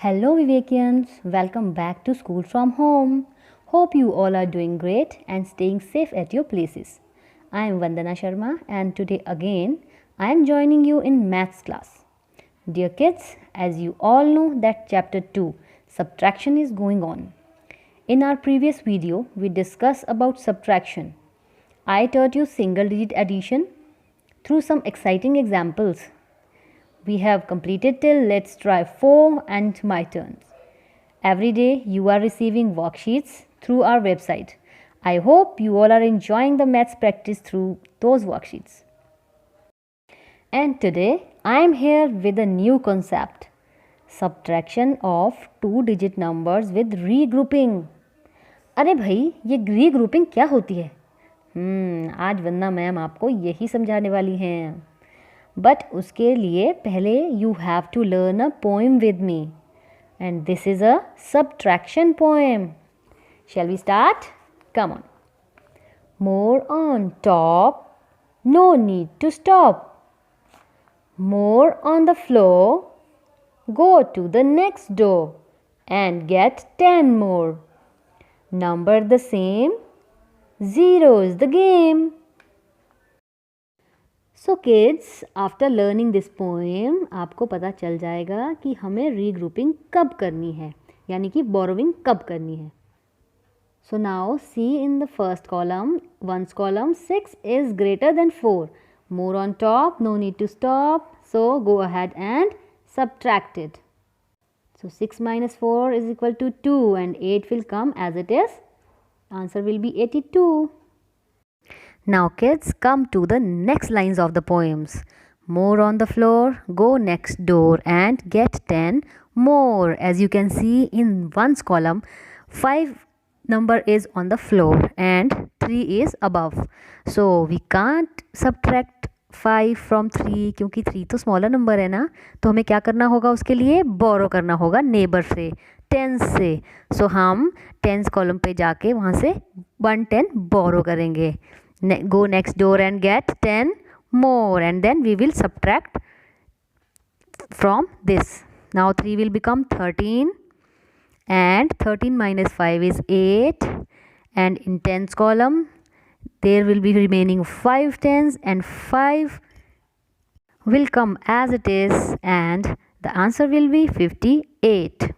Hello Vivekians, welcome back to School from Home. Hope you all are doing great and staying safe at your places. I am Vandana Sharma and today again I am joining you in maths class. Dear kids, as you all know that chapter 2 subtraction is going on. In our previous video we discussed about subtraction. I taught you single digit addition through some exciting examples. We have completed till let's try 4 and my turn. Every day you are receiving worksheets through our website. I hope you all are enjoying the maths practice through those worksheets. And today I am here with a new concept. Subtraction of two-digit numbers with regrouping. अरे भाई ये regrouping क्या होती है? आज वंदना ma'am आपको यही समझाने वाली हैं. बट उसके लिए पहले you have to learn a poem with me and this is a subtraction poem. Shall we start? Come on. More on top, no need to stop. More on the floor, go to the next door and get 10 more. Number the same, zero is the game. So kids, after learning this poem, आपको पता चल जाएगा कि हमें regrouping कब करनी है, यानी कि borrowing कब करनी है. So now see in the first column, ones column, 6 is greater than 4. More on top, no need to stop. So go ahead and subtract it. So 6 minus 4 is equal to 2 and 8 will come as it is. Answer will be 82. Now kids, come to the next lines of the poems. More on the floor, go next door and get 10 more. As you can see in ones column, 5 number is on the floor and 3 is above. So we can't subtract 5 from 3 क्योंकि 3 तो smaller number है ना. तो हमें क्या करना होगा, उसके लिए बोरो करना होगा नेबर से, टेंस से. सो हम टेंस कॉलम पे जाके वहाँ से 110 बोरो करेंगे. Go next door and get 10 more and then we will subtract from this. Now 3 will become 13 and 13 minus 5 is 8 and in tens column there will be remaining 5 tens and 5 will come as it is and the answer will be 58.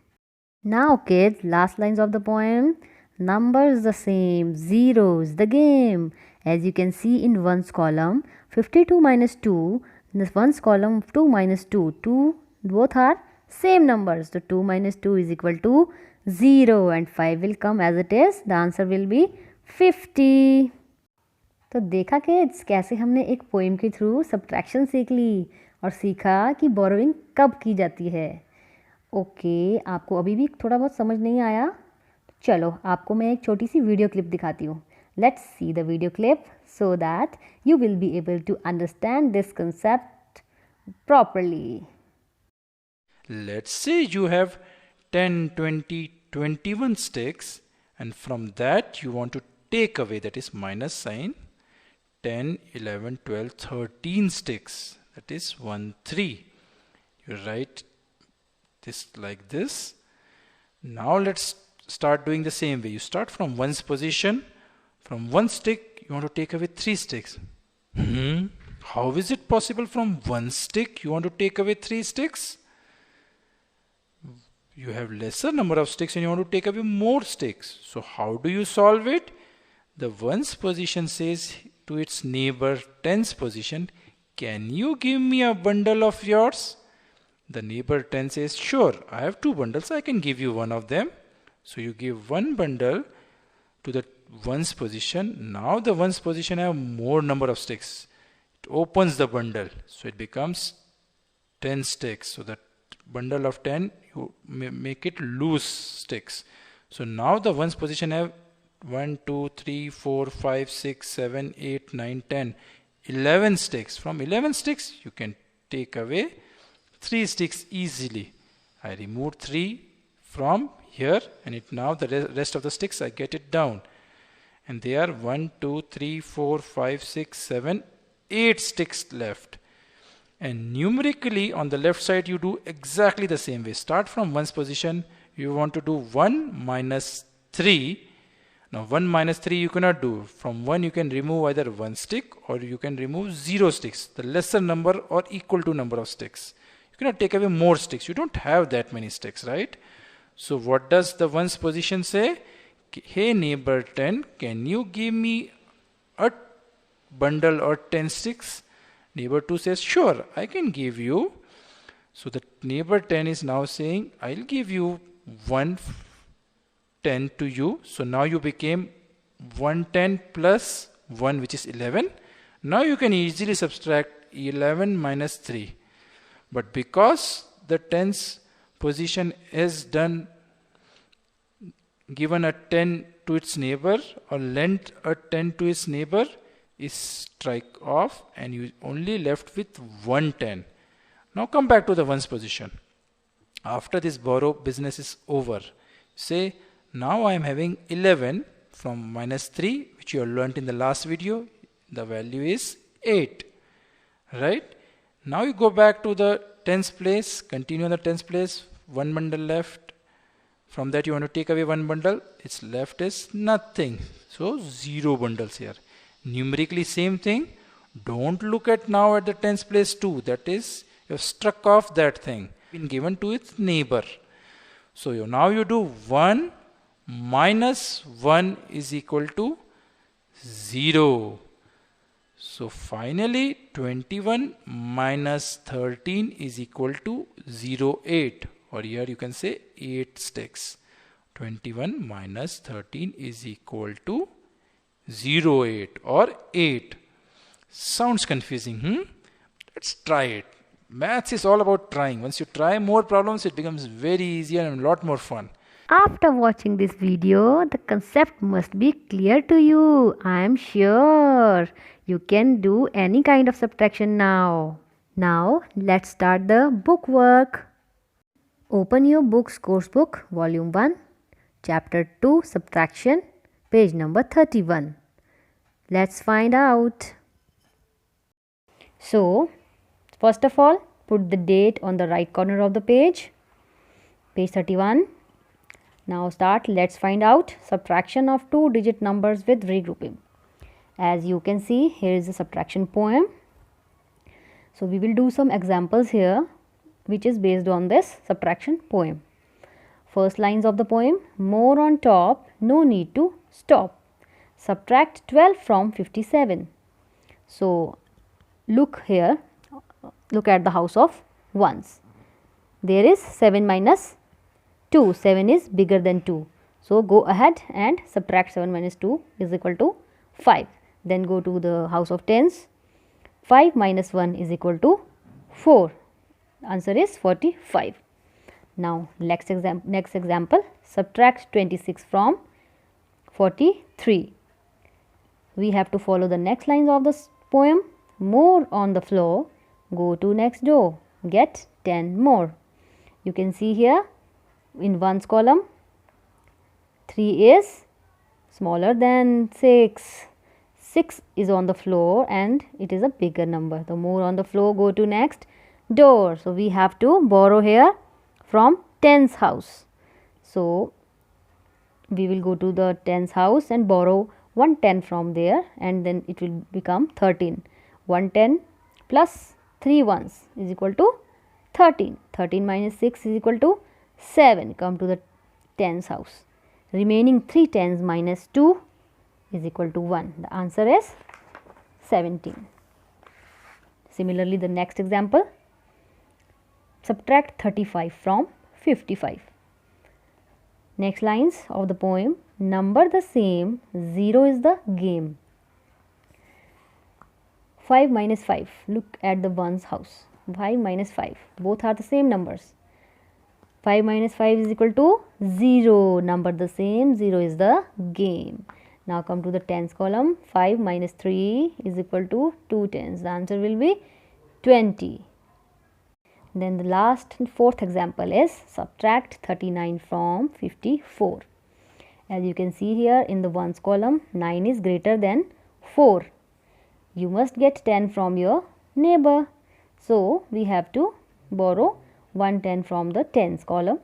Now kids, last lines of the poem. Numbers the same, zeros the game. As you can see in ones column, 52 minus 2, in this ones column 2 minus 2, both are same numbers. So 2 minus 2 is equal to 0 and 5 will come as it is. The answer will be 50. तो देखा kids कैसे हमने एक poem के through subtraction सीख ली और सीखा कि बोरोइंग कब की जाती है. ओके, आपको अभी भी थोड़ा बहुत समझ नहीं आया? चलो आपको मैं एक छोटी सी वीडियो क्लिप दिखाती हूँ. Let's see the video clip so that you will be able to understand this concept properly. Let's say you have 10, 20, 21 sticks and from that you want to take away, that is minus sign, 10, 11, 12, 13 sticks, that is 1, 3. You write this like this. Now let's start doing the same way. You start from ones position. From one stick you want to take away 3 sticks. How is it possible from one stick you want to take away 3 sticks? You have lesser number of sticks and you want to take away more sticks. So how do you solve it? The ones position says to its neighbor tens position, can you give me a bundle of yours? The neighbor 10 says, sure, I have 2 bundles, I can give you one of them. So you give one bundle to the ones position. Now the ones position have more number of sticks. It opens the bundle, so it becomes 10 sticks. So that bundle of 10, you make it loose sticks. So now the ones position have 1, 2, 3, 4, 5, 6, 7, 8, 9, 10, 11 sticks. From 11 sticks you can take away 3 sticks easily. I removed 3 from here and it now the rest of the sticks I get it down. And there are 1, 2, 3, 4, 5, 6, 7, 8 sticks left. And numerically on the left side you do exactly the same way. Start from ones position. You want to do 1 minus 3. Now 1 minus 3 you cannot do. From 1 you can remove either 1 stick or you can remove 0 sticks, the lesser number or equal to number of sticks. You cannot take away more sticks. You don't have that many sticks, right? So what does the ones position say? Hey neighbor 10, can you give me a bundle or 10 sticks? Neighbor 2 says, sure, I can give you. So the neighbor 10 is now saying, I'll give you 110 to you. So now you became 110 plus 1, which is 11. Now you can easily subtract 11 minus 3. But because the tens position is done, given a 10 to its neighbor or lent a 10 to its neighbor, is strike off and you only left with 110. Now come back to the ones position. After this borrow business is over, say now I am having 11 from minus 3, which you have learnt in the last video. The value is 8, right? Now you go back to the tens place, continue on the tens place, one bundle left. From that you want to take away one bundle, its left is nothing. So 0 bundles here. Numerically same thing. Don't look at now at the tens place 2. That is, you have struck off that thing, been given to its neighbor. So now you do 1 minus 1 is equal to 0. So finally 21 minus 13 is equal to 0.8, or here you can say 8 sticks. 21 minus 13 is equal to 0.8 or 8. Sounds confusing, Let's try it. Maths is all about trying. Once you try more problems, it becomes very easy and a lot more fun. After watching this video, the concept must be clear to you. I am sure you can do any kind of subtraction now. Now, let's start the book work. Open your books course book, volume 1, chapter 2, subtraction, page number 31. Let's find out. So, first of all, put the date on the right corner of the page, page 31. Now start. Let's find out subtraction of 2-digit numbers with regrouping. As you can see, here is the subtraction poem. So we will do some examples here which is based on this subtraction poem. First lines of the poem: more on top, no need to stop. Subtract 12 from 57. So look here, look at the house of ones. There is 7 minus 2. 7 is bigger than 2. So go ahead and subtract 7 minus 2 is equal to 5. Then go to the house of tens. 5 minus 1 is equal to 4. Answer is 45. Now next example, subtract 26 from 43. We have to follow the next lines of this poem. More on the floor, go to next door, get 10 more. You can see here in ones column, 3 is smaller than 6. 6 is on the floor and it is a bigger number. The more on the floor, go to next door. So we have to borrow here from tens house. So we will go to the tens house and borrow 110 from there, and then it will become 13. 110 plus 3 ones is equal to 13. 13 minus 6 is equal to 7. Come to the tens house. Remaining 3 tens minus 2 is equal to 1. The answer is 17. Similarly, the next example, subtract 35 from 55. Next lines of the poem, number the same, 0 is the game. 5 minus 5, look at the ones house. 5 minus 5, both are the same numbers. 5 minus 5 is equal to 0, number the same, 0 is the game. Now come to the tens column. 5 minus 3 is equal to 2 tens. The answer will be 20. Then the last fourth example is subtract 39 from 54. As you can see here in the ones column, 9 is greater than 4. You must get 10 from your neighbor. So we have to borrow 110 from the tens column.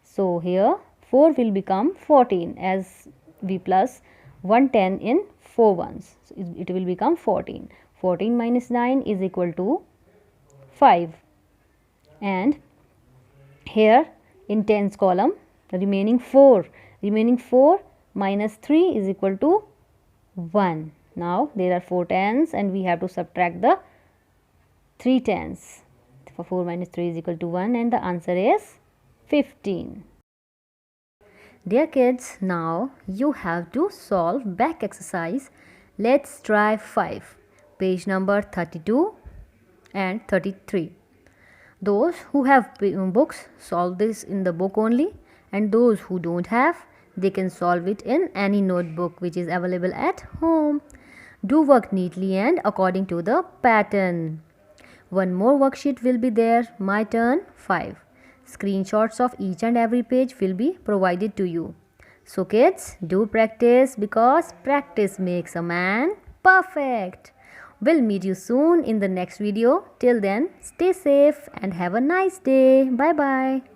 So here 4 will become 14 as we plus 110 in 4 ones. So it will become 14. 14 minus 9 is equal to 5. And here in tens column, the remaining 4 minus 3 is equal to 1. Now there are 4 tens and we have to subtract the 3 tens. 4 minus 3 is equal to 1 and the answer is 15. Dear kids, now you have to solve back exercise. Let's try 5. Page number 32 and 33. Those who have books solve this in the book only, and those who don't have, they can solve it in any notebook which is available at home. Do work neatly and according to the pattern. One more worksheet will be there. My turn 5. Screenshots of each and every page will be provided to you. So kids, do practice because practice makes a man perfect. We'll meet you soon in the next video. Till then, stay safe and have a nice day. Bye bye.